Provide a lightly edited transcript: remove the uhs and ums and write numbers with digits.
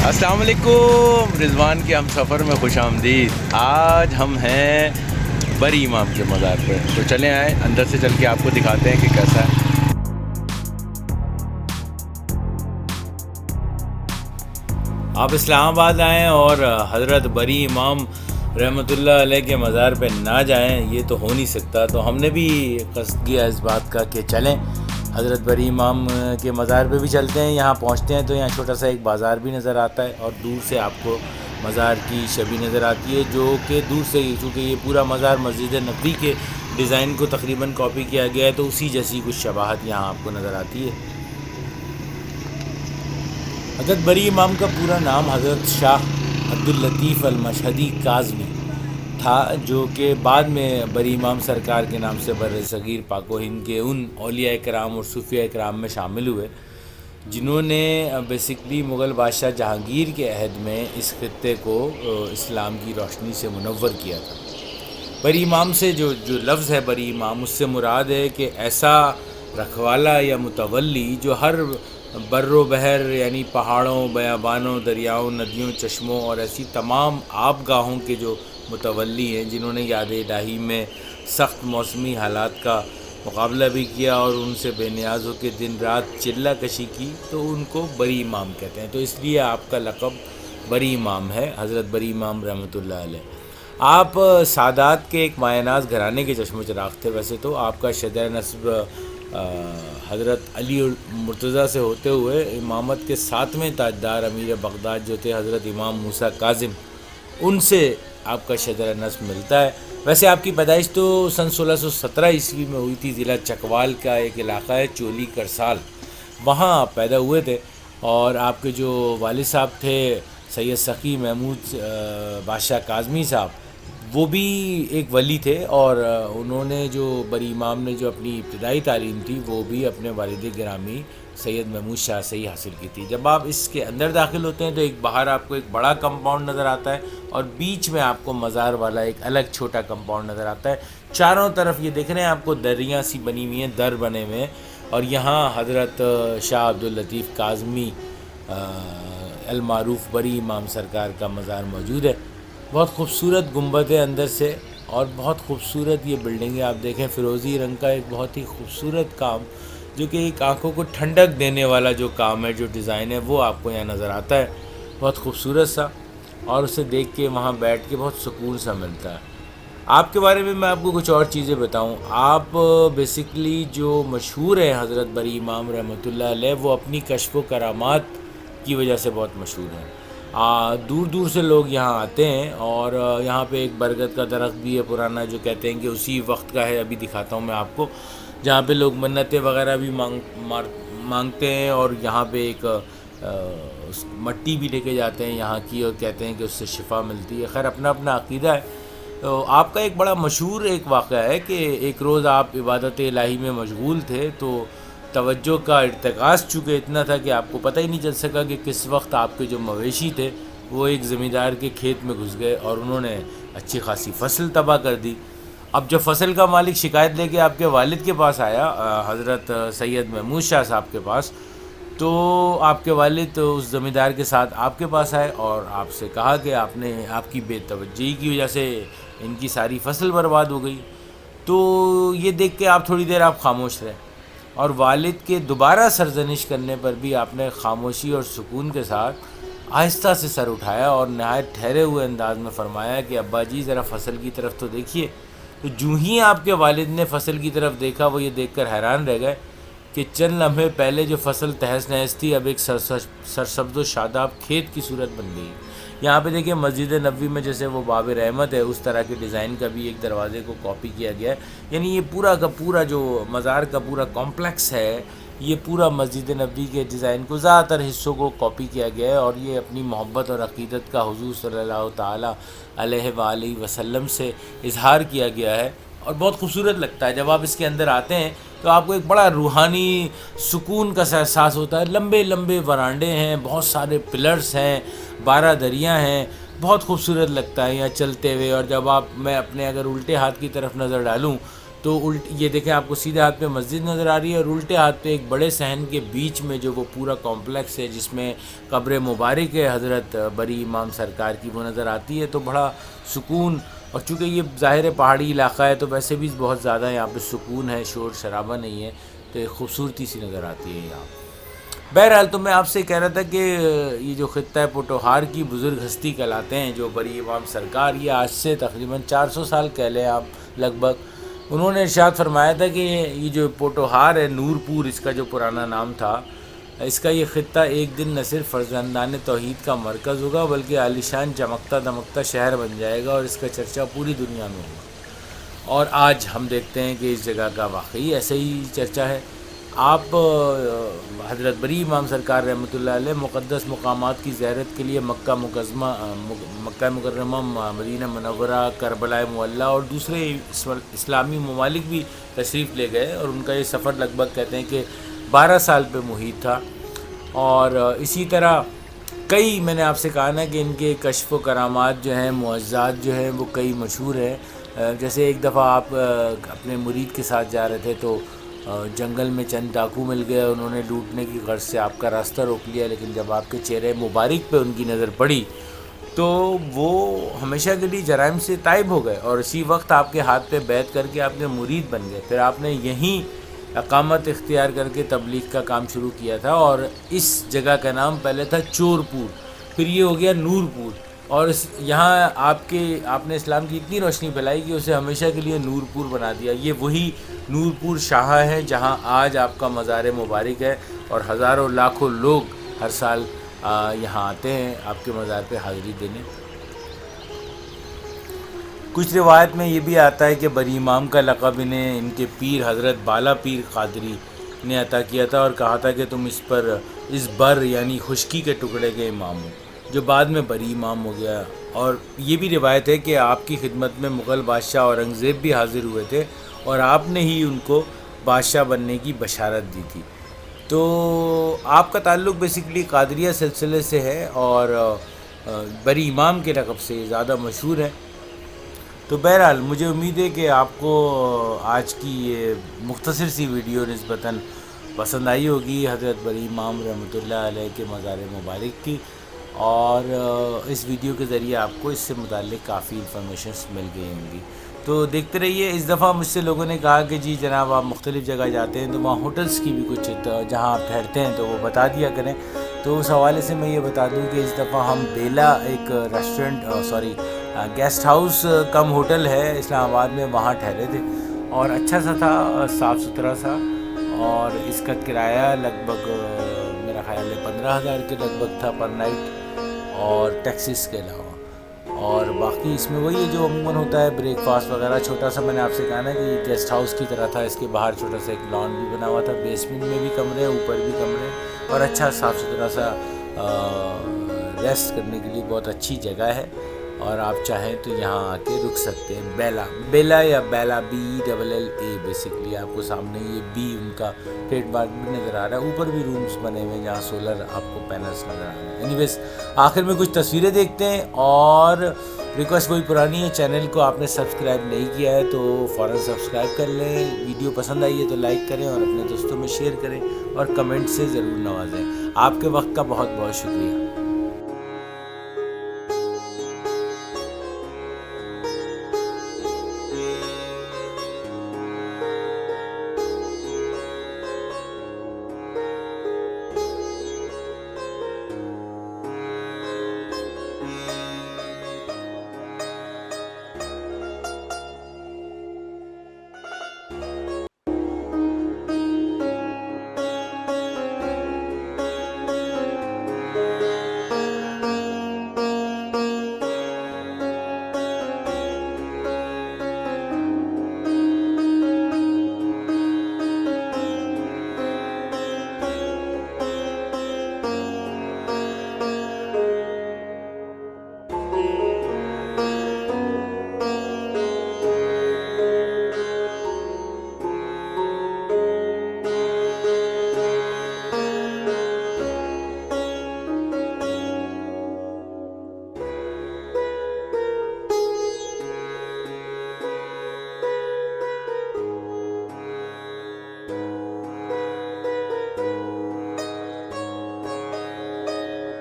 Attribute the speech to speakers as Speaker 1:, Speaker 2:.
Speaker 1: السلام علیکم، رضوان کے ہم سفر میں خوش آمدید۔ آج ہم ہیں بری امام کے مزار پہ، تو چلیں آئیں اندر سے چل کے آپ کو دکھاتے ہیں کہ کیسا ہے۔ آپ اسلام آباد آئیں اور حضرت بری امام رحمۃ اللہ علیہ کے مزار پہ نہ جائیں، یہ تو ہو نہیں سکتا۔ تو ہم نے بھی قصد کیا اس بات کا کہ چلیں حضرت بری امام کے مزار پہ بھی چلتے ہیں۔ یہاں پہنچتے ہیں تو یہاں چھوٹا سا ایک بازار بھی نظر آتا ہے اور دور سے آپ کو مزار کی شبی نظر آتی ہے، جو کہ دور سے ہی، چونکہ یہ پورا مزار مسجد نبوی کے ڈیزائن کو تقریباً کاپی کیا گیا ہے، تو اسی جیسی کچھ شباہت یہاں آپ کو نظر آتی ہے۔ حضرت بری امام کا پورا نام حضرت شاہ عبداللطیف المشہدی کاظمی تھا، جو کہ بعد میں بری امام سرکار کے نام سے بر صغیر پاک و ہند کے ان اولیاء کرام اور صوفیاء کرام میں شامل ہوئے جنہوں نے بیسکلی مغل بادشاہ جہانگیر کے عہد میں اس خطے کو اسلام کی روشنی سے منور کیا تھا۔ بری امام سے جو لفظ ہے بری امام، اس سے مراد ہے کہ ایسا رکھوالا یا متولی جو ہر بر و بحر یعنی پہاڑوں، بیابانوں، دریاؤں، ندیوں، چشموں اور ایسی تمام آب گاہوں کے جو متولی ہیں، جنہوں نے یاد الہی میں سخت موسمی حالات کا مقابلہ بھی کیا اور ان سے بے نیاز ہو کے دن رات چلہ کشی کی، تو ان کو بری امام کہتے ہیں۔ تو اس لیے آپ کا لقب بری امام ہے، حضرت بری امام رحمۃ اللہ علیہ۔ آپ سادات کے ایک مایہ ناز گھرانے کے چشم و چراغ تھے۔ ویسے تو آپ کا شجرہ نسب حضرت علی مرتضیٰ سے ہوتے ہوئے امامت کے 7ویں تاجدار امیر بغداد جو تھے حضرت امام موسیٰ کاظم، ان سے آپ کا شجرہ نسب ملتا ہے۔ ویسے آپ کی پیدائش تو سن 1617 عیسوی میں ہوئی تھی۔ ضلع چکوال کا ایک علاقہ ہے چولی کرسال، وہاں آپ پیدا ہوئے تھے، اور آپ کے جو والد صاحب تھے سید سخی محمود بادشاہ کاظمی صاحب، وہ بھی ایک ولی تھے، اور انہوں نے جو بری امام نے جو اپنی ابتدائی تعلیم تھی وہ بھی اپنے والد گرامی سید محمود شاہ سے ہی حاصل کی تھی۔ جب آپ اس کے اندر داخل ہوتے ہیں تو ایک باہر آپ کو ایک بڑا کمپاؤنڈ نظر آتا ہے، اور بیچ میں آپ کو مزار والا ایک الگ چھوٹا کمپاؤنڈ نظر آتا ہے۔ چاروں طرف یہ دیکھ رہے ہیں آپ کو دریاں سی بنی ہوئی ہیں، در بنے ہوئے ہیں، اور یہاں حضرت شاہ عبداللطیف کاظمی المعروف بری امام سرکار کا مزار موجود ہے۔ بہت خوبصورت گنبد ہے اندر سے، اور بہت خوبصورت یہ بلڈنگیں آپ دیکھیں، فیروزی رنگ کا ایک بہت ہی خوبصورت کام، جو کہ ایک آنکھوں کو ٹھنڈک دینے والا جو کام ہے، جو ڈیزائن ہے، وہ آپ کو یہاں نظر آتا ہے، بہت خوبصورت سا، اور اسے دیکھ کے وہاں بیٹھ کے بہت سکون سا ملتا ہے۔ آپ کے بارے میں آپ کو کچھ اور چیزیں بتاؤں۔ آپ بیسکلی جو مشہور ہیں حضرت بری امام رحمۃ اللہ علیہ، وہ اپنی کشف و کرامات کی وجہ سے بہت مشہور ہیں۔ دور دور سے لوگ یہاں آتے ہیں، اور یہاں پہ ایک برگد کا درخت بھی ہے پرانا، جو کہتے ہیں کہ اسی وقت کا ہے، ابھی دکھاتا ہوں میں آپ کو، جہاں پہ لوگ منتیں وغیرہ بھی مانگتے ہیں، اور یہاں پہ ایک مٹی بھی لے کے جاتے ہیں یہاں کی، اور کہتے ہیں کہ اس سے شفا ملتی ہے۔ خیر، اپنا اپنا عقیدہ ہے۔ تو آپ کا ایک بڑا مشہور ایک واقعہ ہے کہ ایک روز آپ عبادت الہی میں مشغول تھے، تو توجہ کا ارتکاز چونکہ اتنا تھا کہ آپ کو پتہ ہی نہیں چل سکا کہ کس وقت آپ کے جو مویشی تھے وہ ایک زمیندار کے کھیت میں گھس گئے، اور انہوں نے اچھی خاصی فصل تباہ کر دی۔ اب جب فصل کا مالک شکایت لے کے آپ کے والد کے پاس آیا، حضرت سید محمود شاہ صاحب کے پاس، تو آپ کے والد اس زمیندار کے ساتھ آپ کے پاس آئے اور آپ سے کہا کہ آپ کی بے توجہی کی وجہ سے ان کی ساری فصل برباد ہو گئی۔ تو یہ دیکھ کے آپ تھوڑی دیر خاموش رہے، اور والد کے دوبارہ سرزنش کرنے پر بھی آپ نے خاموشی اور سکون کے ساتھ آہستہ سے سر اٹھایا اور نہایت ٹھہرے ہوئے انداز میں فرمایا کہ ابا جی ذرا فصل کی طرف تو دیکھیے۔ تو جو ہی آپ کے والد نے فصل کی طرف دیکھا، وہ یہ دیکھ کر حیران رہ گئے کہ چند لمحے پہلے جو فصل تہس نہس تھی، اب ایک سرسبز و شاداب کھیت کی صورت بن گئی۔ یہاں پہ دیکھیں مسجد نبوی میں جیسے وہ باب رحمت ہے، اس طرح کے ڈیزائن کا بھی ایک دروازے کو کاپی کیا گیا ہے۔ یعنی یہ پورا کا پورا جو مزار کا پورا کمپلیکس ہے، یہ پورا مسجد نبوی کے ڈیزائن کو زیادہ تر حصوں کو کاپی کیا گیا ہے، اور یہ اپنی محبت اور عقیدت کا حضور صلی اللہ تعالیٰ علیہ وآلہ وسلم سے اظہار کیا گیا ہے، اور بہت خوبصورت لگتا ہے۔ جب آپ اس کے اندر آتے ہیں تو آپ کو ایک بڑا روحانی سکون کا سا احساس ہوتا ہے۔ لمبے لمبے ورانڈے ہیں، بہت سارے پلرز ہیں، 12 دریاں ہیں، بہت خوبصورت لگتا ہے یہاں چلتے ہوئے۔ اور جب میں اپنے اگر الٹے ہاتھ کی طرف نظر ڈالوں تو یہ دیکھیں آپ کو سیدھے ہاتھ پہ مسجد نظر آ رہی ہے اور الٹے ہاتھ پہ ایک بڑے صحن کے بیچ میں جو وہ پورا کمپلیکس ہے جس میں قبر مبارک ہے حضرت بری امام سرکار کی، وہ نظر آتی ہے. تو بڑا سکون، اور چونکہ یہ ظاہر پہاڑی علاقہ ہے تو ویسے بھی بہت زیادہ یہاں پہ سکون ہے، شور شرابہ نہیں ہے، تو ایک خوبصورتی سی نظر آتی ہے یہاں. بہرحال تو میں آپ سے کہہ رہا تھا کہ یہ جو خطہ پوٹوہار کی بزرگ ہستی کہلاتے ہیں جو بری امام سرکار، یہ آج سے تقریباً 400 سال کہہ لیں آپ لگ بھگ، انہوں نے ارشاد فرمایا تھا کہ یہ جو پوٹوہار ہے، نور پور اس کا جو پرانا نام تھا، اس کا یہ خطہ ایک دن نہ صرف فرزندان توحید کا مرکز ہوگا بلکہ عالیشان چمکتا دمکتا شہر بن جائے گا اور اس کا چرچا پوری دنیا میں ہوگا. اور آج ہم دیکھتے ہیں کہ اس جگہ کا واقعی ایسے ہی چرچا ہے. آپ حضرت بری امام سرکار رحمۃ اللہ علیہ مقدس مقامات کی زیارت کے لیے مکہ مکرمہ، مدینہ منورہ، کربلا معلیٰ اور دوسرے اسلامی ممالک بھی تشریف لے گئے، اور ان کا یہ سفر لگ بھگ کہتے ہیں کہ 12 سال پہ محیط تھا. اور اسی طرح کئی، میں نے آپ سے کہا نا کہ ان کے کشف و کرامات جو ہیں، معجزات جو ہیں، وہ کئی مشہور ہیں. جیسے ایک دفعہ آپ اپنے مرید کے ساتھ جا رہے تھے تو جنگل میں چند ڈاکو مل گئے، انہوں نے لوٹنے کی غرض سے آپ کا راستہ روک لیا، لیکن جب آپ کے چہرے مبارک پہ ان کی نظر پڑی تو وہ ہمیشہ کے لیے جرائم سے تائب ہو گئے، اور اسی وقت آپ کے ہاتھ پہ بیعت کر کے آپ کے مرید بن گئے. پھر آپ نے یہیں اقامت اختیار کر کے تبلیغ کا کام شروع کیا تھا، اور اس جگہ کا نام پہلے تھا چور پور، پھر یہ ہو گیا نور پور، اور یہاں آپ نے اسلام کی اتنی روشنی پھیلائی کہ اسے ہمیشہ کے لیے نور پور بنا دیا. یہ وہی نور پور شاہ ہے جہاں آج آپ کا مزار مبارک ہے، اور ہزاروں لاکھوں لوگ ہر سال یہاں آتے ہیں آپ کے مزار پہ حاضری دینے. کچھ روایت میں یہ بھی آتا ہے کہ بری امام کا لقب انہیں ان کے پیر حضرت بالا پیر قادری نے عطا کیا تھا اور کہا تھا کہ تم اس بر یعنی خشکی کے ٹکڑے کے امام ہو، جو بعد میں بری امام ہو گیا. اور یہ بھی روایت ہے کہ آپ کی خدمت میں مغل بادشاہ اورنگزیب بھی حاضر ہوئے تھے اور آپ نے ہی ان کو بادشاہ بننے کی بشارت دی تھی. تو آپ کا تعلق بیسیکلی قادریہ سلسلے سے ہے اور بری امام کے لقب سے زیادہ مشہور ہے. تو بہرحال مجھے امید ہے کہ آپ کو آج کی یہ مختصر سی ویڈیو نسبتاً پسند آئی ہوگی حضرت بری امام رحمۃ اللہ علیہ کے مزار مبارک کی، اور اس ویڈیو کے ذریعے آپ کو اس سے متعلق کافی انفارمیشنز مل گئی ہوں گی. تو دیکھتے رہیے. اس دفعہ مجھ سے لوگوں نے کہا کہ جی جناب آپ مختلف جگہ جاتے ہیں تو وہاں ہوٹلز کی بھی کچھ جہاں آپ ٹھہرتے ہیں تو وہ بتا دیا کریں. تو اس حوالے سے میں یہ بتا دوں کہ اس دفعہ ہم بیلا ایک گیسٹ ہاؤس کم ہوٹل ہے اسلام آباد میں، وہاں ٹھہرے تھے، اور اچھا سا تھا، صاف ستھرا سا، اور اس کا کرایہ لگ بھگ میرا خیال ہے 15,000 کے لگ بھگ تھا پر نائٹ، اور ٹیکسیز کے علاوہ. اور باقی اس میں وہی جو عموماً ہوتا ہے بریک فاسٹ وغیرہ. چھوٹا سا میں نے آپ سے کہا نا کہ یہ گیسٹ ہاؤس کی طرح تھا، اس کے باہر چھوٹا سا ایک لان بھی بنا ہوا تھا، بیسمنٹ میں بھی کمرے، اوپر بھی کمرے، اور اچھا صاف ستھرا سا ریسٹ کرنے کے لیے بہت اچھی جگہ ہے، اور آپ چاہیں تو یہاں آ کے رک سکتے ہیں. بیلا یا بیلا BLLA بیسکلی آپ کو سامنے یہ بی ان کا ٹریڈ مارک بھی نظر آ رہا ہے. اوپر بھی رومز بنے ہوئے ہیں جہاں سولر آپ کو پینلز نظر آ رہے ہیں. اینی ویز آخر میں کچھ تصویریں دیکھتے ہیں، اور ریکویسٹ کوئی پرانی ہے، چینل کو آپ نے سبسکرائب نہیں کیا ہے تو فوراً سبسکرائب کر لیں. ویڈیو پسند آئی ہے تو لائک کریں اور اپنے دوستوں میں شیئر کریں، اور کمنٹ سے ضرور نوازیں. آپ کے وقت کا بہت بہت شکریہ.